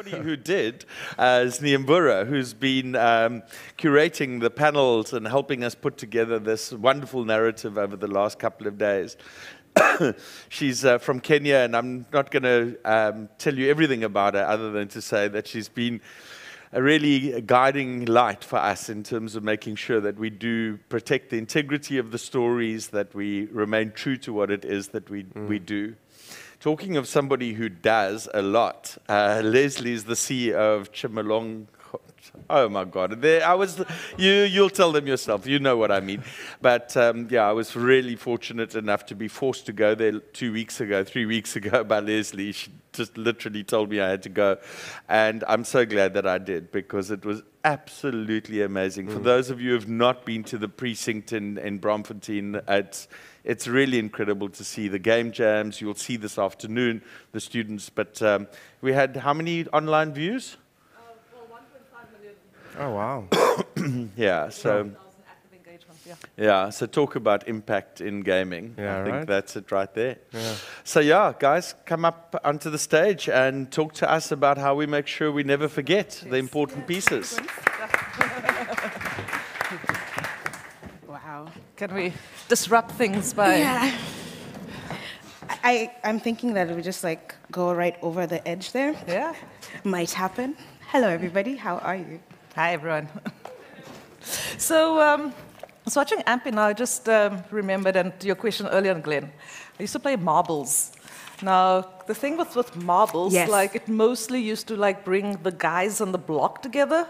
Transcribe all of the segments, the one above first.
somebody who did is Nyambura, who's been curating the panels and helping us put together this wonderful narrative over the last couple of days. She's from Kenya, and I'm not going to tell you everything about her other than to say that she's been a really guiding light for us in terms of making sure that we do protect the integrity of the stories, that we remain true to what it is that we do. Talking of somebody who does a lot, Lesley is the CEO of Tshimolongong. Oh my God! You'll tell them yourself. You know what I mean. But yeah, I was really fortunate enough to be forced to go there 3 weeks ago by Lesley. She just literally told me I had to go, and I'm so glad that I did, because it was absolutely amazing. For those of you who have not been to the precinct in Braamfontein, it's really incredible to see the game jams. You'll see this afternoon the students. But we had how many online views? Well, 1.5 million. Oh, wow. Yeah, so yeah, so talk about impact in gaming. Yeah, I think right? that's it right there. Yeah. So yeah, guys, come up onto the stage and talk to us about how we make sure we never forget the important pieces. Wow. Can we disrupt things by... Yeah. I'm thinking that we just like go right over the edge there. Yeah. Might happen. Hello, everybody. How are you? Hi, everyone. So, I was watching Ampy now. I just remembered, and to your question earlier, Glenn, I used to play marbles. Now, the thing with marbles, Yes. like, it mostly used to, like, bring the guys on the block together.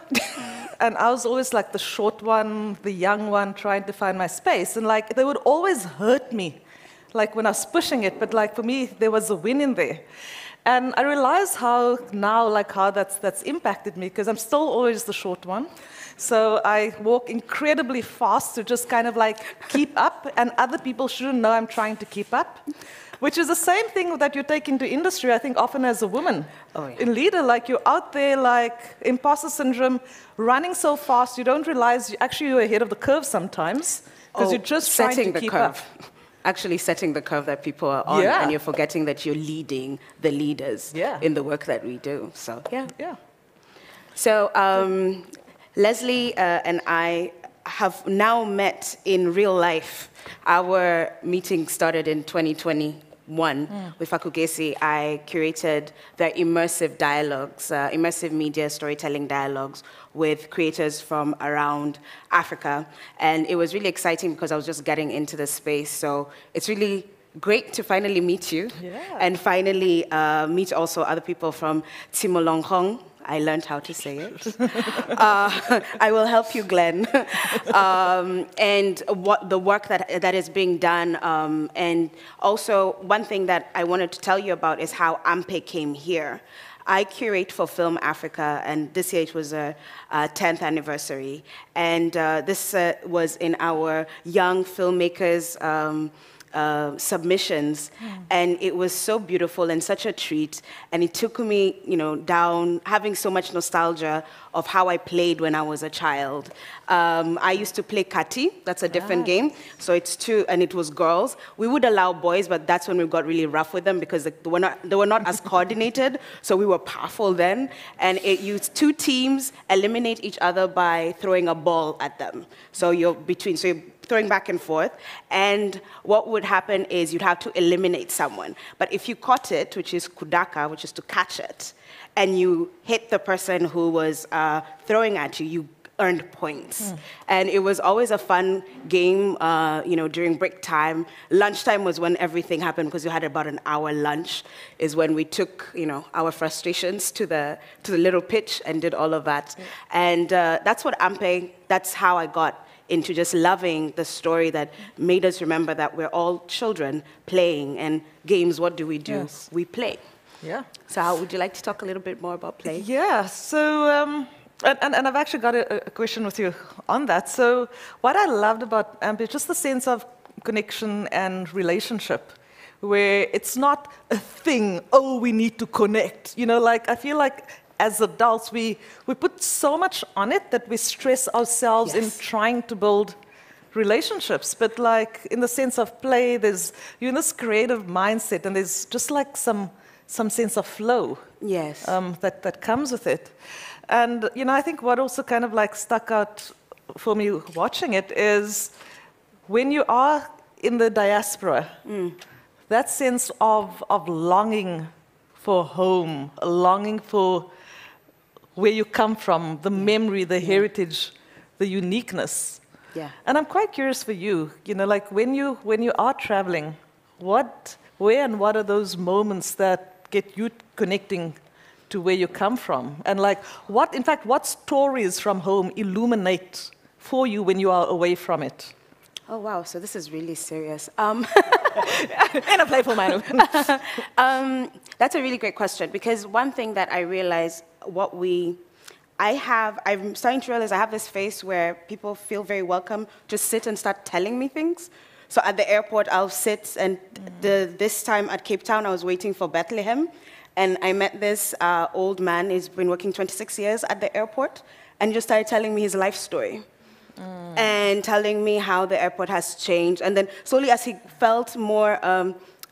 And I was always, like, the short one, the young one, trying to find my space. And, like, they would always hurt me, like, when I was pushing it. But, like, for me, there was a win in there. And I realize how now, like, how that's impacted me, because I'm still always the short one. So I walk incredibly fast to just kind of like keep up, and other people shouldn't know I'm trying to keep up, which is the same thing that you take into industry, I think, often as a woman. Oh, yeah. In leader, like, you're out there like imposter syndrome, running so fast, you don't realize you're ahead of the curve sometimes, because you're just trying to keep up. Actually setting the curve that people are on, Yeah. and you're forgetting that you're leading the leaders Yeah. in the work that we do. So, yeah. Yeah. So, Lesley and I have now met in real life. Our meeting started in 2021 with Fakugesi. I curated the immersive dialogues, immersive media storytelling dialogues with creators from around Africa. And it was really exciting because I was just getting into the space. So it's really great to finally meet you. Yeah. And finally meet also other people from Tshimolongong. I learned how to say it. I will help you, Glenn. And what the work that is being done. And also, one thing that I wanted to tell you about is how AMPE came here. I curate for Film Africa, and this year it was a 10th anniversary. And this was in our young filmmakers submissions, and it was so beautiful and such a treat. And it took me, down, having so much nostalgia of how I played when I was a child. I used to play Kati. That's a different game. So it's two, and it was girls. We would allow boys, but that's when we got really rough with them because they were not as coordinated. So we were powerful then. And it used two teams eliminate each other by throwing a ball at them. So you're throwing back and forth, and what would happen is you'd have to eliminate someone. But if you caught it, which is kudaka, which is to catch it, and you hit the person who was throwing at you, you earned points. And it was always a fun game, during break time. Lunchtime was when everything happened because you had about an hour lunch, is when we took, our frustrations to the little pitch and did all of that. And that's what AMPE, that's how I got into just loving the story that made us remember that we're all children playing, and games, what do? Yes. We play. Yeah. So how would you like to talk a little bit more about play? Yeah, so, and I've actually got a question with you on that. So what I loved about AMP is just the sense of connection and relationship, where it's not a thing, we need to connect. I feel like as adults, we put so much on it that we stress ourselves in trying to build relationships. But like in the sense of play, you're in this creative mindset, and there's just like some some sense of flow. Yes. That comes with it. And, I think what also kind of like stuck out for me watching it is when you are in the diaspora, that sense of longing for home, a longing for where you come from, the memory, the heritage, the uniqueness. Yeah. And I'm quite curious for you, like when you are traveling, where and what are those moments that get you connecting to where you come from? And like what stories from home illuminate for you when you are away from it? Oh, wow. So this is really serious. In a playful manner. That's a really great question, because one thing that I realize I'm starting to realize I have this face where people feel very welcome, just sit and start telling me things. So at the airport, I'll sit, and this time at Cape Town, I was waiting for Bethlehem, and I met this old man. He's been working 26 years at the airport, and he just started telling me his life story. And telling me how the airport has changed. And then slowly, as he felt more,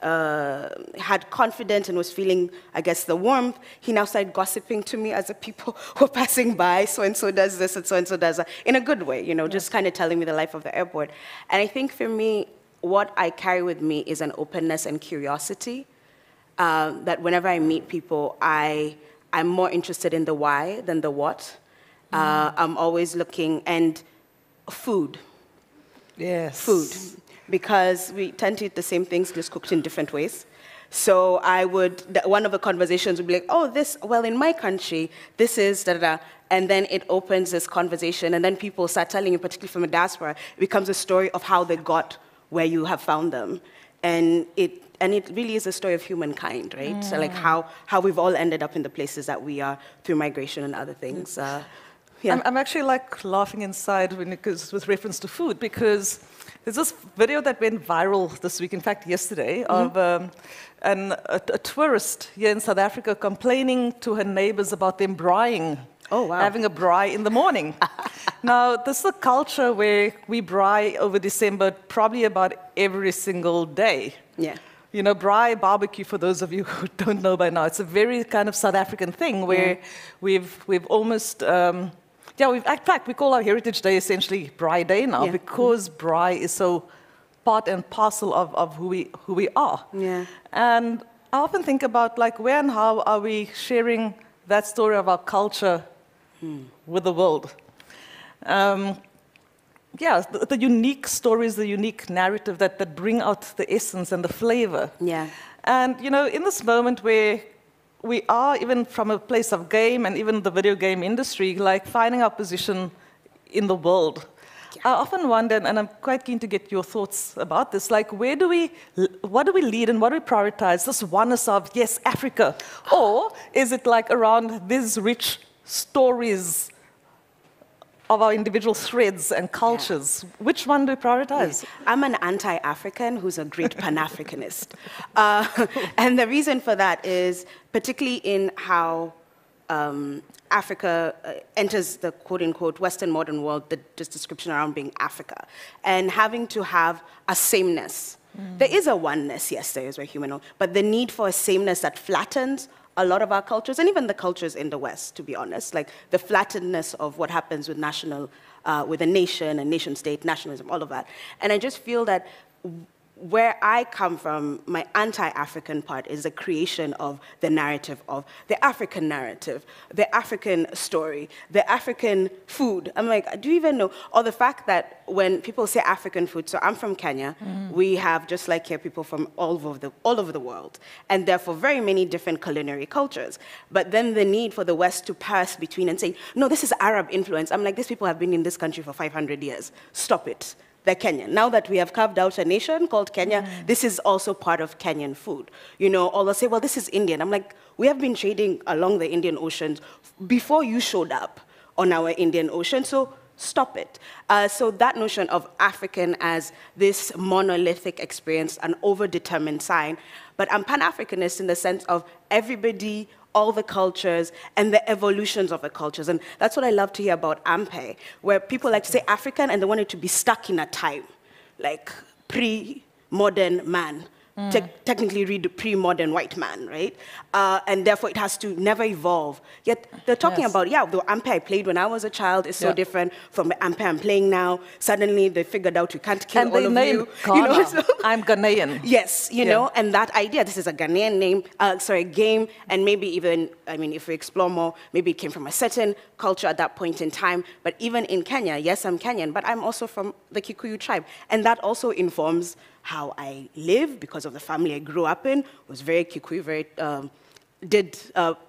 had confidence and was feeling, I guess, the warmth, he now started gossiping to me as the people were passing by. So-and-so does this and so-and-so does that. In a good way, just kind of telling me the life of the airport. And I think for me, what I carry with me is an openness and curiosity. That whenever I meet people, I'm more interested in the why than the what. I'm always looking, and food. Yes. Food. Because we tend to eat the same things, just cooked in different ways. So one of the conversations would be like, in my country, this is da-da-da. And then it opens this conversation, and then people start telling you, particularly from the diaspora, it becomes a story of how they got where you have found them. And it really is a story of humankind, right? So like how we've all ended up in the places that we are through migration and other things. Yeah. I'm actually like laughing inside with reference to food, because there's this video that went viral this week, in fact yesterday, of a tourist here in South Africa complaining to her neighbors about them braaiing. Oh, wow. Having a braai in the morning. Now, this is a culture where we braai over December probably about every single day. Yeah. Braai barbecue, for those of you who don't know by now, it's a very kind of South African thing where we've almost... in fact, we call our Heritage Day essentially Braai Day now, because braai is so part and parcel of who we are. Yeah. And I often think about like where and how are we sharing that story of our culture with the world. The unique stories, the unique narrative that bring out the essence and the flavor. Yeah. And in this moment where we are, even from a place of game and even the video game industry, like finding our position in the world. Yeah. I often wonder, and I'm quite keen to get your thoughts about this, like what do we lead and what do we prioritize? This oneness of, yes, Africa, or is it like around these rich stories of our individual threads and cultures? Yeah. Which one do we prioritize? Yeah. I'm an anti-African who's a great Pan-Africanist. And the reason for that is particularly in how Africa enters the quote-unquote Western modern world, this description around being Africa, and having to have a sameness. There is a oneness, yes, there is, we're human, but the need for a sameness that flattens a lot of our cultures, and even the cultures in the West, to be honest, like the flattenness of what happens with with a nation, a nation state, nationalism, all of that. And I just feel that where I come from, my anti-African part is the creation of the narrative of the African narrative, the African story, the African food. I'm like, do you even know? Or the fact that when people say African food, so I'm from Kenya, we have, just like here, people from all over the world, and therefore very many different culinary cultures. But then the need for the West to pass between and say, no, this is Arab influence. I'm like, these people have been in this country for 500 years. Stop it. They're Kenyan. Now that we have carved out a nation called Kenya, this is also part of Kenyan food. Or they'll say, well, this is Indian. I'm like, we have been trading along the Indian Ocean before you showed up on our Indian Ocean, so stop it. So that notion of African as this monolithic experience, an overdetermined sign, but I'm Pan-Africanist in the sense of everybody, all the cultures, and the evolutions of the cultures. And that's what I love to hear about Ampe, where people like to say African and they want it to be stuck in a time, like pre-modern man. technically read the pre-modern white man, right? And therefore it has to never evolve. Yet they're talking about, the Ampe I played when I was a child is so different from the Ampe I'm playing now. Suddenly they figured out you can't kill all of you. Ghana. So I'm Ghanaian. Yes, you know, and that idea, this is a Ghanaian game, and maybe even, I mean, if we explore more, maybe it came from a certain culture at that point in time. But even in Kenya, yes, I'm Kenyan, but I'm also from the Kikuyu tribe. And that also informs how I live because of the family I grew up in. Was very Kikuyu, did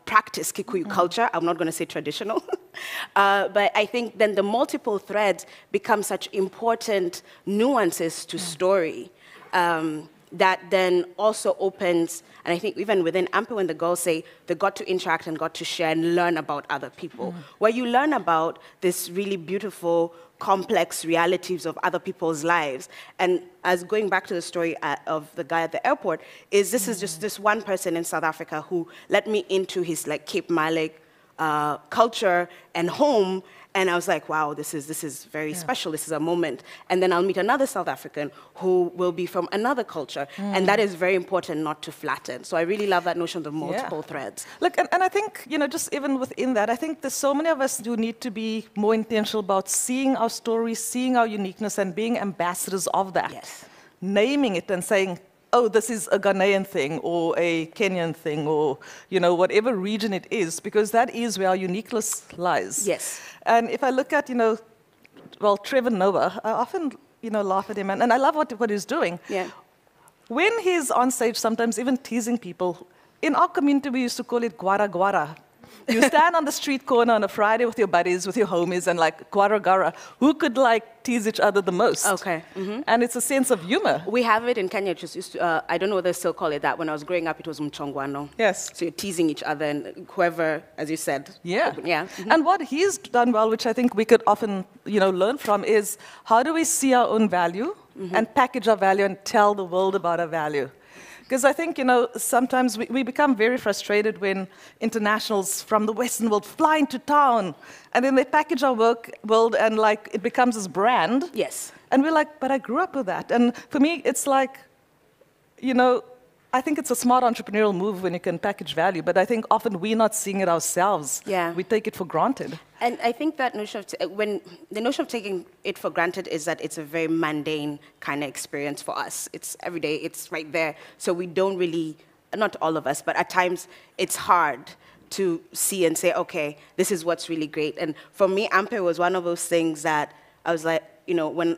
practice Kikuyu culture. I'm not going to say traditional. But I think then the multiple threads become such important nuances to story that then also opens, and I think even within Ampe, when the girls say they got to interact and got to share and learn about other people, where you learn about this really beautiful, complex realities of other people's lives. And as going back to the story of the guy at the airport, this is just this one person in South Africa who let me into his like Cape Malik culture and home. And I was like, wow, this is very special. This is a moment. And then I'll meet another South African who will be from another culture. And that is very important not to flatten. So I really love that notion of the multiple threads. Look, and I think, you know, just even within that, I think there's so many of us who need to be more intentional about seeing our stories, seeing our uniqueness, and being ambassadors of that. Yes. Naming it and saying, oh, this is a Ghanaian thing or a Kenyan thing or, you know, whatever region it is, because that is where our uniqueness lies. Yes. And if I look at, you know, well, Trevor Noah, I often, you know, laugh at him, and I love what he's doing. Yeah. When he's on stage, sometimes even teasing people, in our community we used to call it gwara gwara. You stand on the street corner on a Friday with your buddies, with your homies, and like gwara gwara. Who could like tease each other the most? Okay. And it's a sense of humor. We have it in Kenya. It just used to, I don't know whether they still call it that. When I was growing up, it was mchongwano. Yes. So you're teasing each other and whoever, as you said. Yeah. Yeah. And what he's done well, which I think we could often, you know, learn from, is how do we see our own value and package our value and tell the world about our value? Because I think, you know, sometimes we become very frustrated when internationals from the Western world fly into town and then they package our world and like it becomes this brand. Yes. And we're like, but I grew up with that. And for me, it's like, you know, I think it's a smart entrepreneurial move when you can package value, but I think often we're not seeing it ourselves. Yeah. We take it for granted. And I think that notion of, the notion of taking it for granted is that it's a very mundane kind of experience for us. It's every day, it's right there. So we don't really, not all of us, but at times it's hard to see and say, okay, this is what's really great. And for me, Ampe was one of those things that I was like, you know, when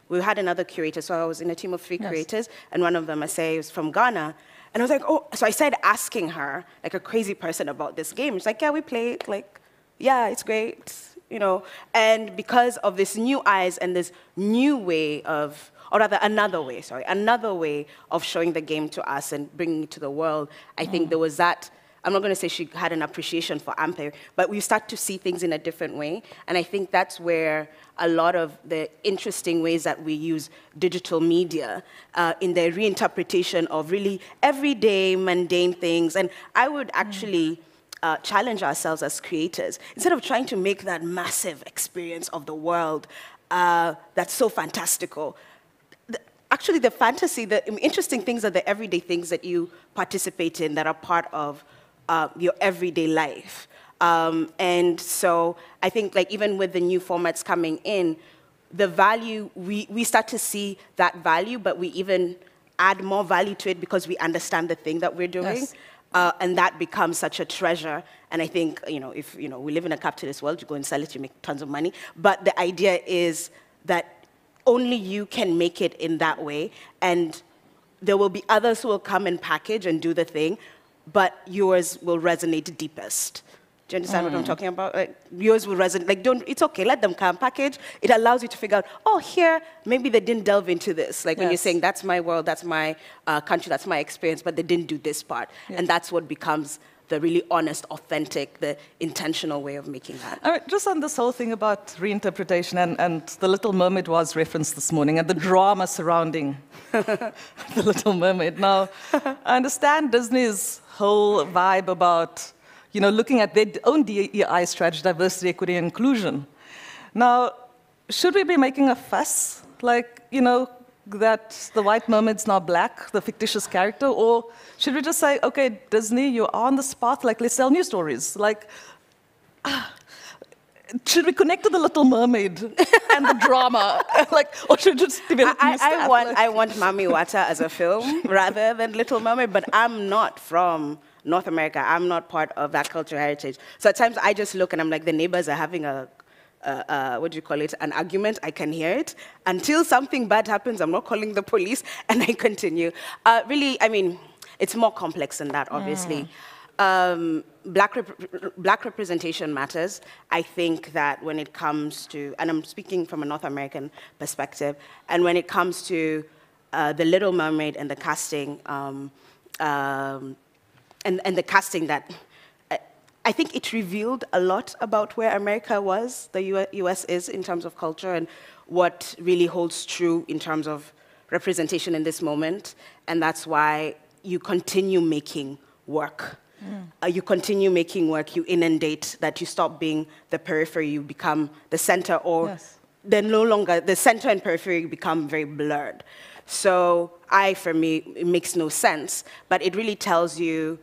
we had another curator, so I was in a team of 3 curators, and one of them, I say, was from Ghana. And I was like, oh, so I started asking her, like a crazy person, about this game. She's like, yeah, we play it, like, yeah, it's great, you know. And because of this new eyes and this new way of, or rather another way of showing the game to us and bringing it to the world, I think there was that. I'm not going to say she had an appreciation for Ampe, but we start to see things in a different way. And I think that's where a lot of the interesting ways that we use digital media in the reinterpretation of really everyday, mundane things. And I would actually challenge ourselves as creators. Instead of trying to make that massive experience of the world that's so fantastical, actually the fantasy, the interesting things are the everyday things that you participate in that are part of your everyday life. And so I think like even with the new formats coming in, the value, we start to see that value, but we even add more value to it because we understand the thing that we're doing. Yes. And that becomes such a treasure. And I think, you know, if you know we live in a capitalist world, you go and sell it, you make tons of money. But the idea is that only you can make it in that way. And there will be others who will come and package and do the thing, but yours will resonate deepest. Do you understand what I'm talking about? Like, yours will resonate. Like, it's okay, let them come package. It allows you to figure out, oh, here, maybe they didn't delve into this. Like when you're saying, that's my world, that's my country, that's my experience, but they didn't do this part. Yes. And that's what becomes the really honest, authentic, the intentional way of making that. All right, just on this whole thing about reinterpretation, and The Little Mermaid was referenced this morning, and the drama surrounding The Little Mermaid. Now, I understand Disney's whole vibe about, you know, looking at their own DEI strategy, diversity, equity, and inclusion. Now, should we be making a fuss? Like, you know, that the white mermaid's now black, the fictitious character? Or should we just say, okay, Disney, you're on this path, like, let's tell new stories? Like, should we connect to the Little Mermaid and the drama? Like, or should we just develop new stuff? I want Mami Wata as a film rather than Little Mermaid, but I'm not from North America. I'm not part of that cultural heritage. So at times I just look and I'm like, the neighbors are having what do you call it, an argument. I can hear it. Until something bad happens, I'm not calling the police, and I continue. Really, I mean, it's more complex than that, obviously. Black representation matters. I think that when it comes to, and I'm speaking from a North American perspective, and when it comes to The Little Mermaid and the casting, and the casting that, I think it revealed a lot about where America was, the US is in terms of culture, and what really holds true in terms of representation in this moment. And that's why you continue making work. You continue making work, you inundate, that you stop being the periphery, you become the center, or then no longer, the center and periphery become very blurred. So for me, it makes no sense, but it really tells you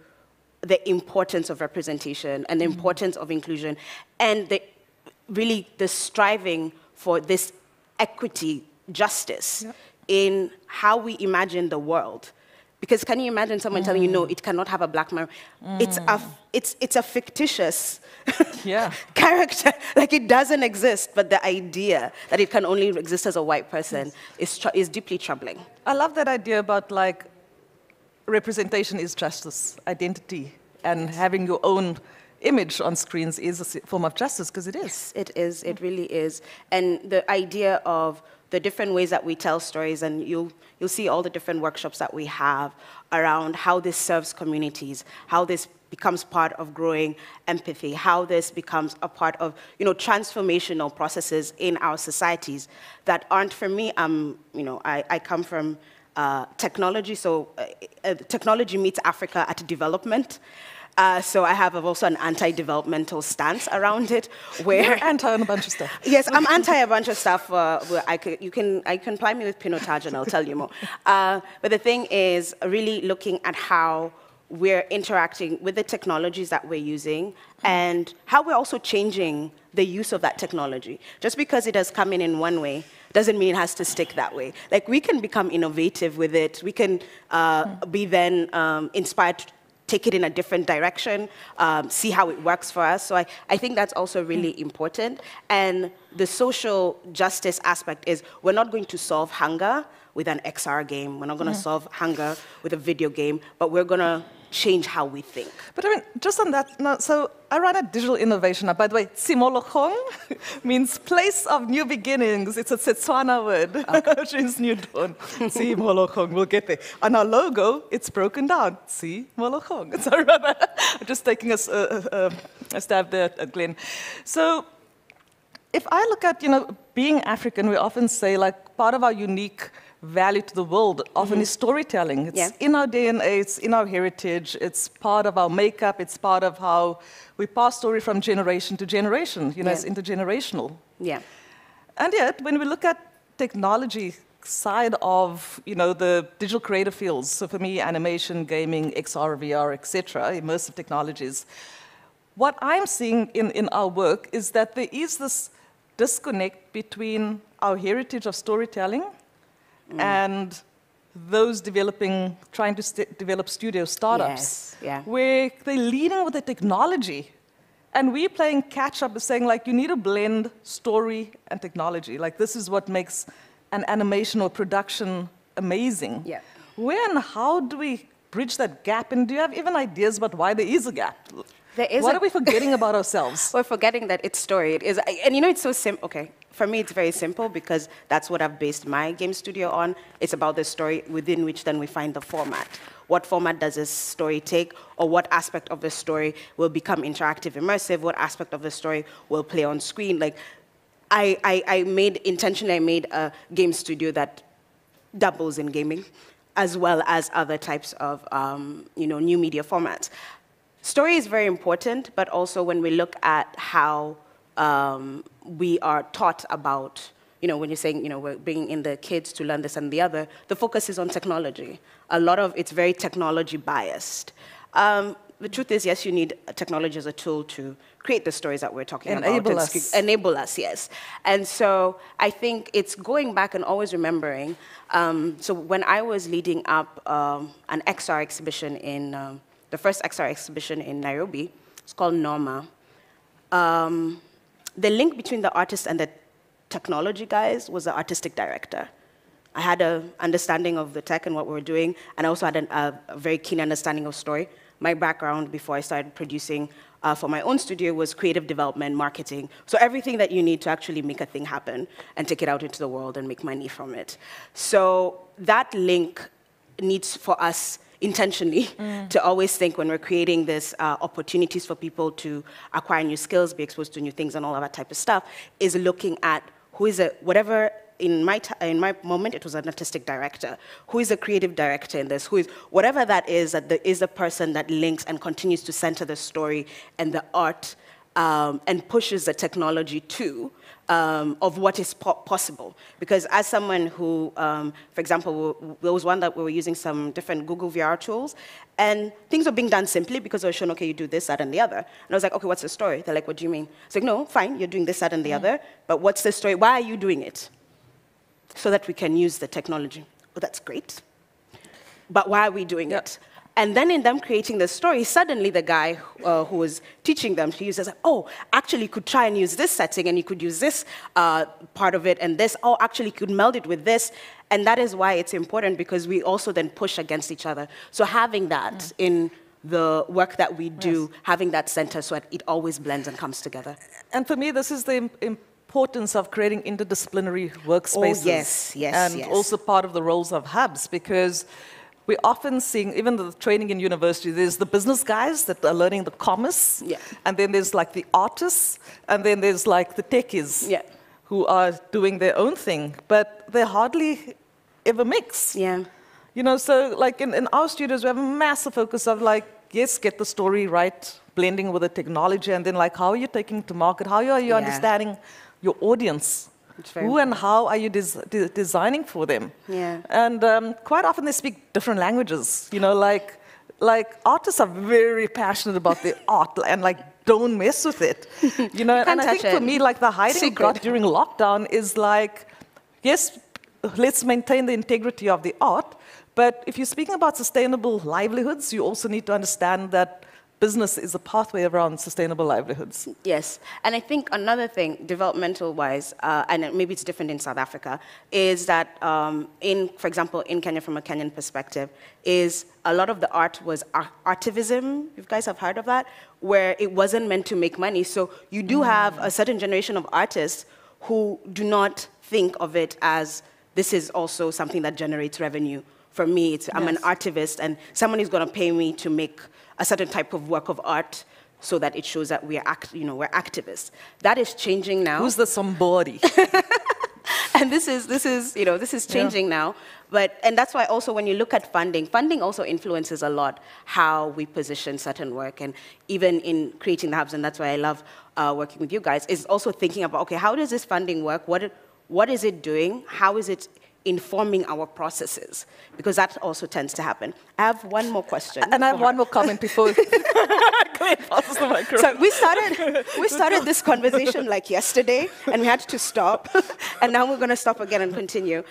the importance of representation and the importance of inclusion, and really the striving for this equity, justice in how we imagine the world. Because can you imagine someone telling you, no, it cannot have a black man? It's a fictitious character. Like, it doesn't exist, but the idea that it can only exist as a white person is deeply troubling. I love that idea about, like, representation is justice, identity, and having your own image on screens is a form of justice, because it is. Yes, it is. It really is. And the idea of the different ways that we tell stories, and you'll see all the different workshops that we have around how this serves communities, how this becomes part of growing empathy, how this becomes a part of, transformational processes in our societies that aren't, for me, I come from technology, so technology meets Africa at development. So I have also an anti-developmental stance around it, where you're anti on a bunch of stuff. Yes, I'm anti a bunch of stuff. You can ply me with Pinotage and I'll tell you more. But the thing is, really looking at how we're interacting with the technologies that we're using and how we're also changing the use of that technology. Just because it has come in one way doesn't mean it has to stick that way. Like, we can become innovative with it. We can be then inspired to take it in a different direction, see how it works for us. So I think that's also really important. And the social justice aspect is, we're not going to solve hunger with an XR game. We're not going to solve hunger with a video game, but we're going to change how we think. But I mean, just on that, so I run a digital innovation hub. By the way, Tshimolongong means place of new beginnings. It's a Setswana word, which means new dawn. Tshimolongong, we'll get there. On our logo, it's broken down. Tshimolongong. So I'm just taking a stab there at Glenn. So if I look at, being African, we often say, like, part of our unique value to the world often is storytelling. It's in our DNA, it's in our heritage, it's part of our makeup, it's part of how we pass story from generation to generation, it's intergenerational. Yeah. And yet, when we look at technology side of, the digital creative fields, so for me, animation, gaming, XR, VR, etc., immersive technologies, what I'm seeing in our work is that there is this disconnect between our heritage of storytelling and those trying to develop studio startups, where they're leading with the technology. And we're playing catch-up of saying, like, you need to blend story and technology. Like, this is what makes an animation or production amazing. Yeah. Where and how do we bridge that gap? And do you have even ideas about why there is a gap? What are we forgetting about ourselves? We're forgetting that it's story. It is, and it's so simple. Okay, for me, it's very simple because that's what I've based my game studio on. It's about the story within which then we find the format. What format does this story take, or what aspect of the story will become interactive, immersive? What aspect of the story will play on screen? Like, I made a game studio that doubles in gaming, as well as other types of new media formats. Story is very important, but also when we look at how we are taught about when you're saying, we're bringing in the kids to learn this and the other, the focus is on technology. A lot of it's very technology biased. The truth is, yes, you need technology as a tool to create the stories that we're talking about. Enable us, yes. And so I think it's going back and always remembering. So when I was leading up an XR exhibition the first XR exhibition in Nairobi, it's called Norma. The link between the artist and the technology guys was the artistic director. I had an understanding of the tech and what we were doing, and I also had a very keen understanding of story. My background before I started producing for my own studio was creative development, marketing. So everything that you need to actually make a thing happen and take it out into the world and make money from it. So that link needs for us intentionally to always think when we're creating this opportunities for people to acquire new skills, be exposed to new things and all of that type of stuff, is looking at who is whatever. In my moment, it was an artistic director. Who is a creative director in this? Who is, whatever that is the person that links and continues to center the story and the art and pushes the technology too of what is possible. Because as someone who, for example, there was one that we were using some different Google VR tools, and things were being done simply because they were shown, okay, you do this, that, and the other. And I was like, okay, what's the story? They're like, what do you mean? It's like, no, fine, you're doing this, that, and the other, but what's the story? Why are you doing it? So that we can use the technology. Well, that's great. But why are we doing it? And then in them creating the story, suddenly the guy who was teaching them to use it, like, oh, actually you could try and use this setting, and you could use this part of it, and this, oh, actually you could meld it with this. And that is why it's important, because we also then push against each other. So having that in the work that we do, having that center so that it always blends and comes together. And for me, this is the importance of creating interdisciplinary workspaces. Oh, yes. And also part of the roles of hubs, because we're often seeing, even the training in university, there's the business guys that are learning the commerce, and then there's like the artists, and then there's like the techies who are doing their own thing, but they hardly ever mix. So like in our studios, we have a massive focus of like, yes, get the story right, blending with the technology, and then like, how are you taking it to market? How are you understanding your audience? Who and how are you designing for them? And quite often they speak different languages. Like artists are very passionate about their art and like don't mess with it. And I think for me, like the hiding got during lockdown is like, yes, let's maintain the integrity of the art, but if you're speaking about sustainable livelihoods, you also need to understand that business is a pathway around sustainable livelihoods. Yes, and I think another thing, developmental-wise, and maybe it's different in South Africa, is that, for example, in Kenya, from a Kenyan perspective, is a lot of the art was artivism. You guys have heard of that? Where it wasn't meant to make money. So you do have a certain generation of artists who do not think of it as, this is also something that generates revenue. For me, I'm an artivist, and someone is going to pay me to make a certain type of work of art so that it shows that we're activists. That is changing now. Who's the somebody? And this is changing now. And that's why also when you look at funding also influences a lot how we position certain work, and even in creating the hubs, and that's why I love working with you guys, is also thinking about, okay, how does this funding work? What is it doing? How is it informing our processes? Because that also tends to happen. I have one more question. And I have one more comment before. So we started this conversation like yesterday, and we had to stop. And now we're going to stop again and continue.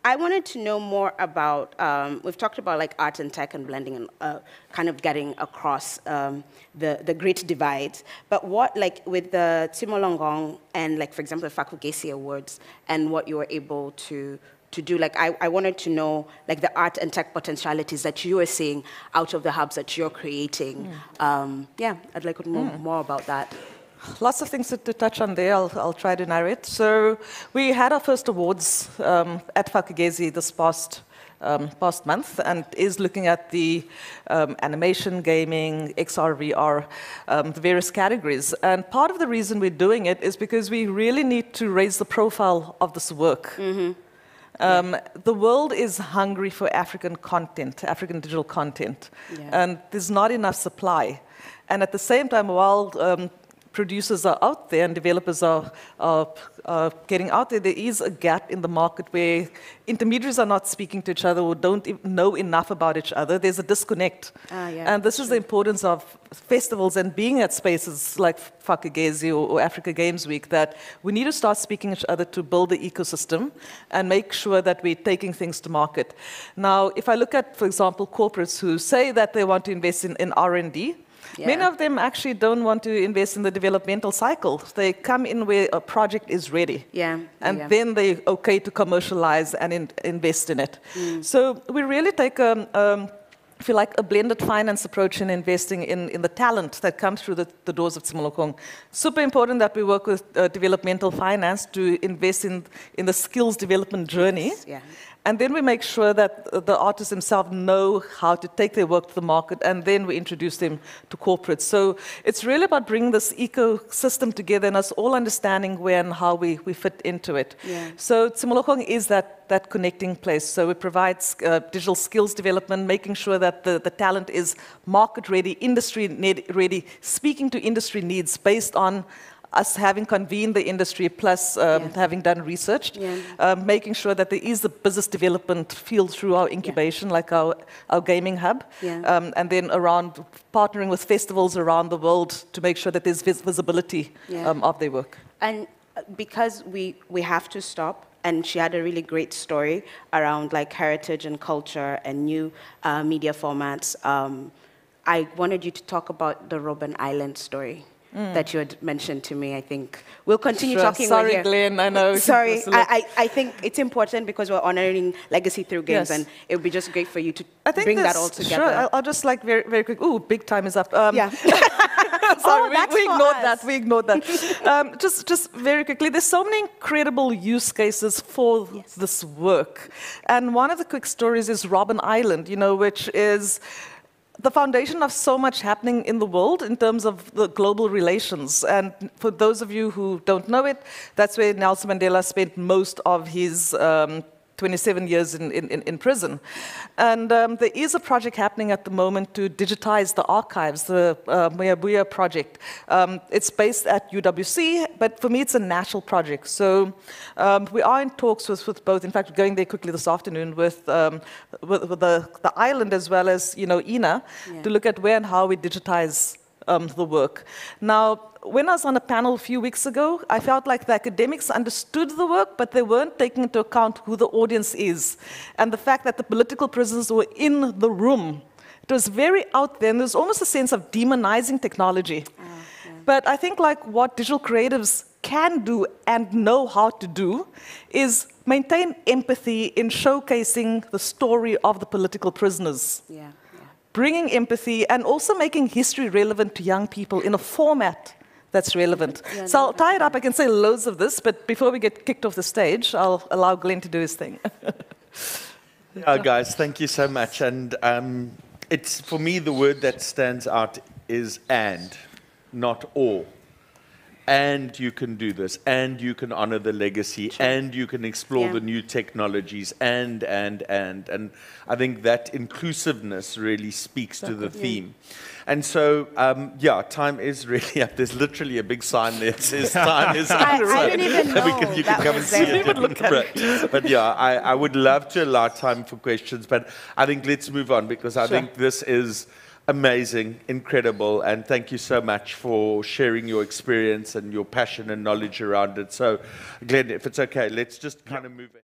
I wanted to know more about, we've talked about like art and tech and blending and kind of getting across the great divide. But what, like with the Tshimolongong and like, for example, the G4CA Awards and what you were able to do, like I wanted to know like the art and tech potentialities that you are seeing out of the hubs that you're creating. I'd like to know more about that. Lots of things to touch on there. I'll try to narrate. So we had our first awards at G4CA this past month, and is looking at the animation, gaming, XR, VR, the various categories. And part of the reason we're doing it is because we really need to raise the profile of this work. The world is hungry for African content, African digital content, and there's not enough supply. And at the same time, while producers are out there and developers are getting out there, there is a gap in the market where intermediaries are not speaking to each other or don't know enough about each other. There's a disconnect. And this is the importance of festivals and being at spaces like Fakagezi or Africa Games Week, that we need to start speaking to each other to build the ecosystem and make sure that we're taking things to market. Now, if I look at, for example, corporates who say that they want to invest in R&D, many of them actually don't want to invest in the developmental cycle. They come in where a project is ready. And then they're okay to commercialize and invest in it. So we really take if you like, a blended finance approach in investing in the talent that comes through the doors of Tshimolongong. Super important that we work with developmental finance to invest in the skills development journey. And then we make sure that the artists themselves know how to take their work to the market, and then we introduce them to corporates. So it's really about bringing this ecosystem together and us all understanding where and how we fit into it. So Tshimolongong is that connecting place. So it provides digital skills development, making sure that the talent is market-ready, industry-ready, speaking to industry needs based on us having convened the industry plus having done research, making sure that there is a business development field through our incubation, like our gaming hub, and then around partnering with festivals around the world to make sure that there's visibility of their work. And because we have to stop, and she had a really great story around like heritage and culture and new media formats, I wanted you to talk about the Robben Island story. That you had mentioned to me, I think. We'll continue talking. Sorry, Glenn, I know. Sorry, I think it's important because we're honoring legacy through games, and it would be just great for you to bring that all together. Sure, I'll just like very, very quick. Ooh, big time is up. Sorry, we ignored that. We ignored that. Just very quickly, there's so many incredible use cases for this work. And one of the quick stories is Robben Island, you know, which is the foundation of so much happening in the world in terms of the global relations. And for those of you who don't know it, that's where Nelson Mandela spent most of his 27 years in prison. And there is a project happening at the moment to digitize the archives, the Nyambura project. It's based at UWC, but for me it's a national project. So we are in talks with both, in fact we're going there quickly this afternoon with the island as well as, you know, INA, to look at where and how we digitize the work. Now, when I was on a panel a few weeks ago, I felt like the academics understood the work, but they weren't taking into account who the audience is. And the fact that the political prisoners were in the room. It was very out there, and there's almost a sense of demonizing technology. But I think like what digital creatives can do and know how to do is maintain empathy in showcasing the story of the political prisoners. Bringing empathy and also making history relevant to young people in a format that's relevant. So I'll tie it up. I can say loads of this, but before we get kicked off the stage, I'll allow Glenn to do his thing. Guys, thank you so much. And it's, for me, the word that stands out is and, not or. And you can do this, and you can honor the legacy, and you can explore the new technologies, and I think that inclusiveness really speaks to the theme. And so, time is really up. There's literally a big sign there that says time is up. I didn't even know you can come and see it. But yeah, I would love to allow time for questions, but I think let's move on, because I think this is amazing, incredible, and thank you so much for sharing your experience and your passion and knowledge around it. So, Glenn, if it's okay, let's just kind of move it.